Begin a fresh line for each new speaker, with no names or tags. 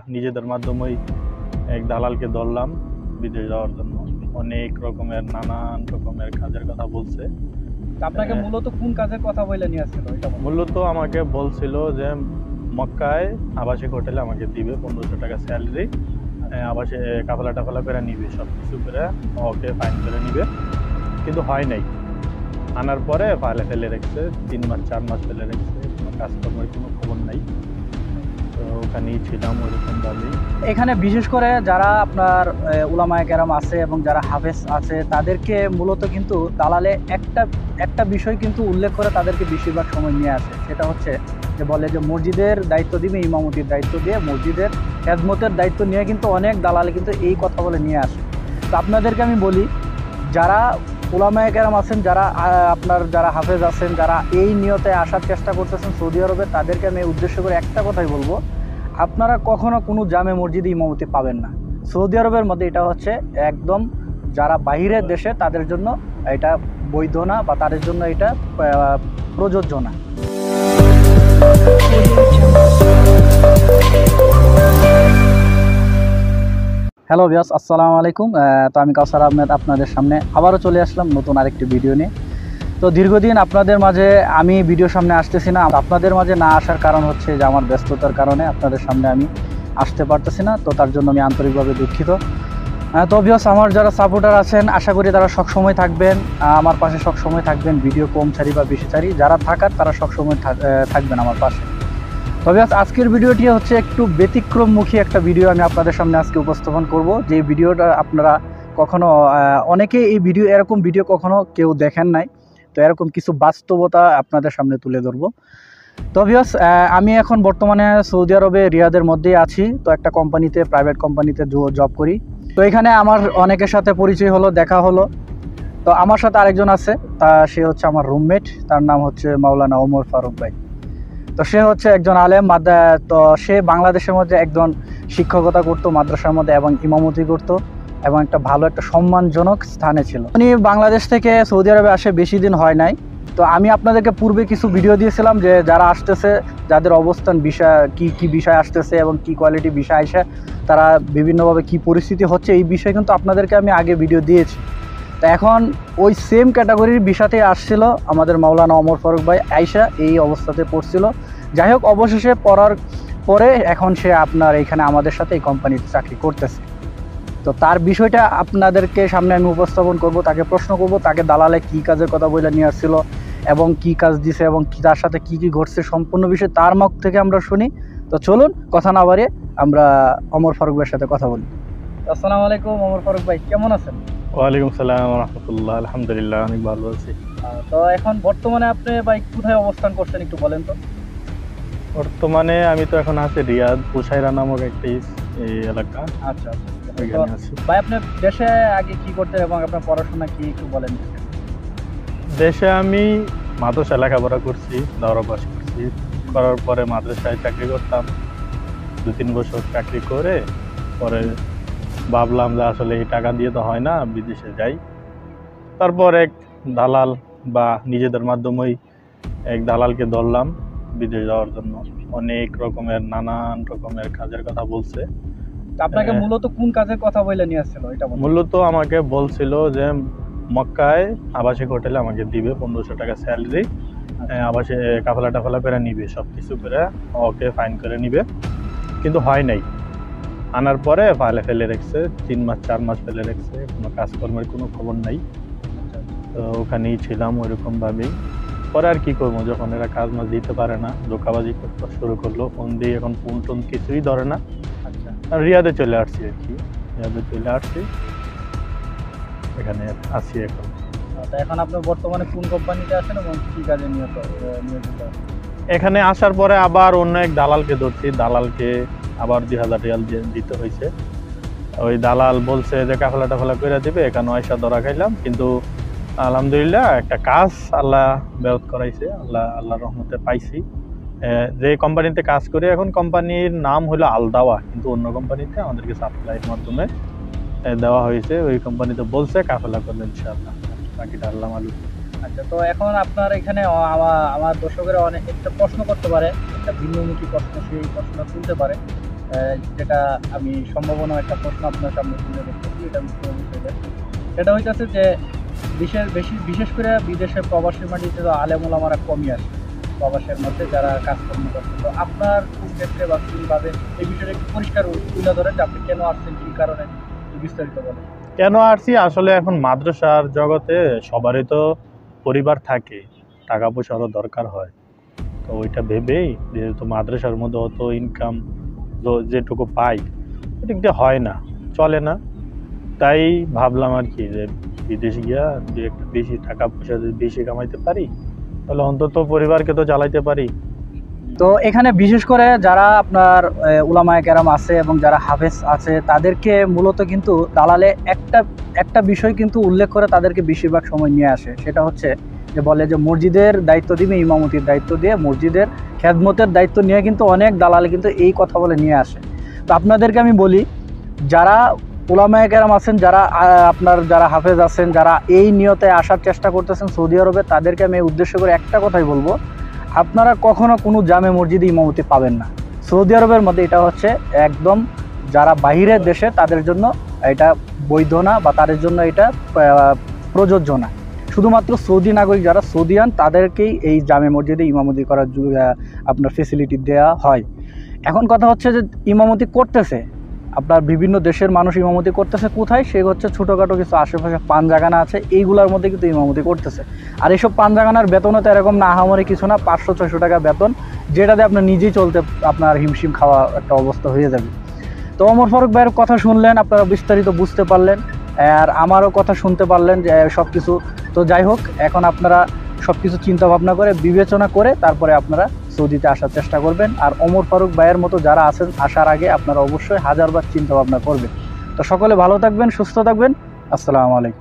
নিজেদের মাধ্যমেই এক দালালকে ধরলাম বিদেশ যাওয়ার জন্য। অনেক রকমের নানান রকমের কাজের কথা বলছে।
আপনাকে মূলত কোন কাজের কথা বলে নিয়ে আসছিল?
মূলত আমাকে বলছিল যে মক্কায় আবাসিক হোটেলে আমাকে দিবে 1500 টাকা স্যালারি, আবাসে কাফেলা টাফেলা করে নিবে, সব কিছু করে ওকে ফাইন করে নিবে, কিন্তু হয় নাই। আনার পরে ফাইলে ফেলে রেখেছে, 3 মাস 4 মাস ফেলে রেখেছে, কোনো কাজকর্মের কোনো খবর নাই। তো ওখানেই ছিলাম ওইরকমভাবেই।
এখানে বিশেষ করে যারা আপনার উলামায়ে কেরাম আছে এবং যারা হাফেজ আছে তাদেরকে মূলত কিন্তু দালালে একটা বিষয় কিন্তু উল্লেখ করে তাদেরকে বেশিরভাগ সময় নিয়ে আসে, সেটা হচ্ছে যে বলে যে মসজিদের দায়িত্ব দিবে, ইমামতির দায়িত্ব দিয়ে মসজিদের খেদমতের দায়িত্ব নিয়ে কিন্তু অনেক দালালে কিন্তু এই কথা বলে নিয়ে আসে। তো আপনাদেরকে আমি বলি, যারা উলামায়ে কেরাম আছেন, যারা যারা হাফেজ আছেন, যারা এই নিয়তে আসার চেষ্টা করতেছেন সৌদি আরবে, তাদেরকে আমি উদ্দেশ্য করে একটা কথাই বলবো, আপনারা কখনো কোনো জামে মসজিদে ইমামতি পাবেন না। সৌদি আরবের মধ্যে এটা হচ্ছে একদম যারা বাইরের দেশে তাদের জন্য এটা বৈধ না, বা তাদের জন্য এটা প্রযোজ্য না। হ্যালো ভিউয়ার্স, আসসালামু আলাইকুম। তো আমি কাউসার আহমেদ আপনাদের সামনে আবারও চলে আসলাম নতুন আরেকটি ভিডিও নিয়ে। তো দীর্ঘদিন আপনাদের মাঝে আমি ভিডিও সামনে আসতেছি না। আপনাদের মাঝে না আসার কারণ হচ্ছে যে আমার ব্যস্ততার কারণে আপনাদের সামনে আমি আসতে পারতেছি না, তো তার জন্য আমি আন্তরিকভাবে দুঃখিত। তো ভিউয়ার্স, আমার যারা সাপোর্টার আছেন আশা করি তারা সবসময় থাকবেন, আমার পাশে সবসময় থাকবেন। ভিডিও কম ছাড়ি বা বেশি ছাড়ি, যারা থাকার তারা সবসময় থাকবেন আমার পাশে। তবে আজকের ভিডিওটি হচ্ছে একটু ব্যতিক্রমমুখী একটা ভিডিও আমি আপনাদের সামনে আজকে উপস্থাপন করব। যে ভিডিওটা আপনারা কখনো অনেকে এই এরকম ভিডিও কখনো কেউ দেখেন নাই, তো এরকম কিছু বাস্তবতা আপনাদের সামনে তুলে ধরবো। তো ভিউয়ার্স, আমি এখন বর্তমানে সৌদি আরবে রিয়াদের মধ্যেই আছি। তো একটা কোম্পানিতে, প্রাইভেট কোম্পানিতে জব করি। তো এখানে আমার অনেকের সাথে পরিচয় হলো, দেখা হলো। তো আমার সাথে আরেকজন আছে, সে হচ্ছে আমার রুমমেট, তার নাম হচ্ছে মাওলানা ওমর ফারুক ভাই। তো সে হচ্ছে একজন আলেম, তো সে বাংলাদেশের মধ্যে একজন শিক্ষকতা করতো মাদ্রাসার মধ্যে, এবং ইমামতি করতো, এবং একটা ভালো একটা সম্মানজনক স্থানে ছিল। উনি বাংলাদেশ থেকে সৌদি আরবে আসে বেশি দিন হয় নাই। তো আমি আপনাদেরকে পূর্বে কিছু ভিডিও দিয়েছিলাম যে যারা আসতেছে, যাদের অবস্থান বিষয় কি বিষয় আসতেছে এবং কি কোয়ালিটি বিষয় আসে, তারা বিভিন্নভাবে কি পরিস্থিতি হচ্ছে, এই বিষয়ে কিন্তু আপনাদেরকে আমি আগে ভিডিও দিয়েছি। তো এখন ওই সেম ক্যাটাগরির বিষয়তে আসছিল আমাদের মাওলানা ওমর ফারুক ভাই, আয়শা এই অবস্থাতে পড়ছিল। যাই হোক, অবশেষে পড়ার পরে এখন সে আপনার এখানে আমাদের সাথে এই কোম্পানিতে চাকরি করতেছে। তো তার বিষয়টা আপনাদেরকে সামনে আমি উপস্থাপন করব, তাকে প্রশ্ন করব, তাকে দালালে কি কাজের কথা বলে নিয়ে আসছিল এবং কি কাজ দিছে এবং কি তার সাথে কি ঘটছে, সম্পূর্ণ বিষয় তার মুখ থেকে আমরা শুনি। তো চলুন কথা না বাড়িয়ে আমরা ওমর ফারুক ভাইয়ের সাথে কথা বলি। আসসালামু আলাইকুম ওমর ফারুক ভাই, কেমন আছেন?
ওয়ালাইকুম সালাম রহমতুল্লাহ, আলহামদুলিল্লাহ অনেক ভালো আছি।
তো এখন বর্তমানে আপনি ভাই কোথায় অবস্থান করছেন একটু বলেন তো।
বর্তমানে আমি তো এখন আছি রিয়াদ, বুসাইরা নামক একটি এলাকা।
আচ্ছা আচ্ছা,
ওইখানে আছি।
ভাই আপনি দেশে আগে কি করতেন এবং আপনার পড়াশোনা কি একটু বলেন।
দেশে আমি মাদ্রাসা লেখাপড়া করছি, দাওরা পাস করছি, করার পরে মাদ্রাসায় চাকরি করতাম। 2-3 বছর চাকরি করে পরে ভাবলাম যে আসলে এই টাকা দিয়ে তো হয় না, বিদেশে যাই। তারপর এক দালাল বা নিজেদের মাধ্যমেই এক দালালকে ধরলাম বিদেশ যাওয়ার জন্য। অনেক রকমের নানান রকমের কাজের কথা বলছে।
আপনাকে মূলত কোন কাজের কথা বলে নিয়ে আসছিল? এটা
মূলত আমাকে বলছিল যে মক্কায় আবাসিক হোটেলে আমাকে দিবে 1500 টাকা স্যালারি, আবাসে কাফেলা টাফেলা করে নিবে, সব কিছু করে ওকে ফাইন করে নিবে, কিন্তু হয় নাই। আনার পরে ফাইলে ফেলে রেখেছে, 3 মাস 4 মাস ফেলে রেখেছে, কোনো কাজকর্মের কোনো খবর নাই। তো ওখানেই ছিলাম ওইরকমভাবেই। পরে আর কি করবো, যখন এরা কাজ মাছ দিতে পারে না, ধোঁকাবাজি করতে শুরু করলো, ফোন দিয়ে এখন ফোন টোন কিছুই ধরে না।
আচ্ছা,
রিয়াদে চলে আসছি আর কি, রিয়াদে চলে আসছি, এখানে আছি এখন।
এখন আপনি বর্তমানে কোন কোম্পানিতে আছেন এবং কি কাজে নিয়োজিত?
এখানে আসার পরে আবার অন্য এক দালালকে ধরছি, দালালকে আবার 2000 রিয়াল দিতে হয়েছে। ওই দালাল বলছে যে কাফেলা টাফেলা করে দিবে, এখানে আয়সা ধরা খাইলাম, কিন্তু আলহামদুলিল্লাহ একটা কাজ আল্লাহ ব্যবহার করাইছে, আল্লাহর রহমতে পাইছি। যে কোম্পানিতে কাজ করি এখন, কোম্পানির নাম হলো আলদাওয়া, কিন্তু অন্য কোম্পানিতে আমাদেরকে সাপ্লাইয়ের মাধ্যমে দেওয়া হয়েছে। ওই কোম্পানিতে বলছে কাফেলা করবে ইনশাআল্লাহ, বাকিটা আল্লাহ মালুম।
আচ্ছা, তো এখন আপনার এখানে আমার দর্শকেরা অনেক একটা প্রশ্ন করতে পারে, একটা ভিন্নমুখী প্রশ্ন, সেই প্রশ্নটা তুলতে পারে। যেটা আমি সম্ভাবনা একটা প্রশ্ন আপনার সামনে তুলে ধরতেছি, এটা সেটা হইতেছে যে বিশেষ করে বিদেশে প্রবাসী মাটিতে তো আলেম ওলামারা কমই আসে প্রবাসের মধ্যে যারা কাজকর্ম করছে। তো আপনার কোন ক্ষেত্রে বা কোনভাবে এই বিষয়টা একটু পরিষ্কার তুলে ধরেন যে আপনি কেন আসছেন, কী কারণে, বিস্তারিত বলেন।
কেন আসছি আসলে এখন মাদ্রাসার জগতে সবারই তো পরিবার থাকে, টাকা পয়সারও দরকার হয়। তো ওইটা ভেবেই যেহেতু মাদ্রাসার মধ্যে অত ইনকাম যেটুকু পাই এটা হয় না, চলে না, তাই ভাবলাম আর কি যে বিদেশ গিয়া যে একটু বেশি টাকা পয়সা যদি বেশি কামাইতে পারি তাহলে অন্তত পরিবারকে তো চালাইতে পারি।
তো এখানে বিশেষ করে যারা আপনার উলামায়ে কেরাম আছে এবং যারা হাফেজ আছে তাদেরকে মূলত কিন্তু দালালে একটা বিষয় কিন্তু উল্লেখ করে তাদেরকে বেশিরভাগ সময় নিয়ে আসে, সেটা হচ্ছে যে বলে যে মসজিদের দায়িত্ব দিবে, ইমামতির দায়িত্ব দিয়ে মসজিদের খেদমতের দায়িত্ব নিয়ে কিন্তু অনেক দালাল কিন্তু এই কথা বলে নিয়ে আসে। তো আপনাদেরকে আমি বলি, যারা উলামায়ে কেরাম আছেন, যারা আপনার যারা হাফেজ আছেন, যারা এই নিয়তে আসার চেষ্টা করতেছেন সৌদি আরবে, তাদেরকে আমি উদ্দেশ্য করে একটা কথাই বলবো, আপনারা কখনো কোনো জামে মসজিদে ইমামতি পাবেন না সৌদি আরবের মধ্যে। এটা হচ্ছে একদম যারা বাইরের দেশে তাদের জন্য এটা বৈধ না বা তাদের জন্য এটা প্রযোজ্য না। শুধুমাত্র সৌদি নাগরিক যারা সৌদিয়ান তাদেরকেই এই জামে মসজিদে ইমামতি করার আপনার ফেসিলিটি দেওয়া হয়। এখন কথা হচ্ছে যে ইমামতি করতেছে আপনার বিভিন্ন দেশের মানুষ ইমামতি করতেছে কোথায়, সে হচ্ছে ছোটোখাটো কিছু আশেপাশে পাঞ্জাগানা আছে, এইগুলোর মধ্যে কিন্তু ইমামতি করতেছে। আর এইসব পাঞ্জাগানার বেতনও তো এরকম না আহামরি কিছু না, 500-600 টাকা বেতন, যেটাতে আপনার নিজেই চলতে আপনার হিমশিম খাওয়া একটা অবস্থা হয়ে যাবে। তো ওমর ফারুক ভাইয়ের কথা শুনলেন, আপনারা বিস্তারিত বুঝতে পারলেন, আর আমারও কথা শুনতে পারলেন যে সব কিছু। তো যাই হোক, এখন আপনারা সব কিছু চিন্তা ভাবনা করে বিবেচনা করে তারপরে আপনারা সৌদিতে আসার চেষ্টা করবেন। আর ওমর ফারুক ভাইয়ের মতো যারা আছেন আসার আগে আপনারা অবশ্যই 1000বার চিন্তা ভাবনা করবেন। তো সকলে ভালো থাকবেন, সুস্থ থাকবেন। আসসালামু আলাইকুম।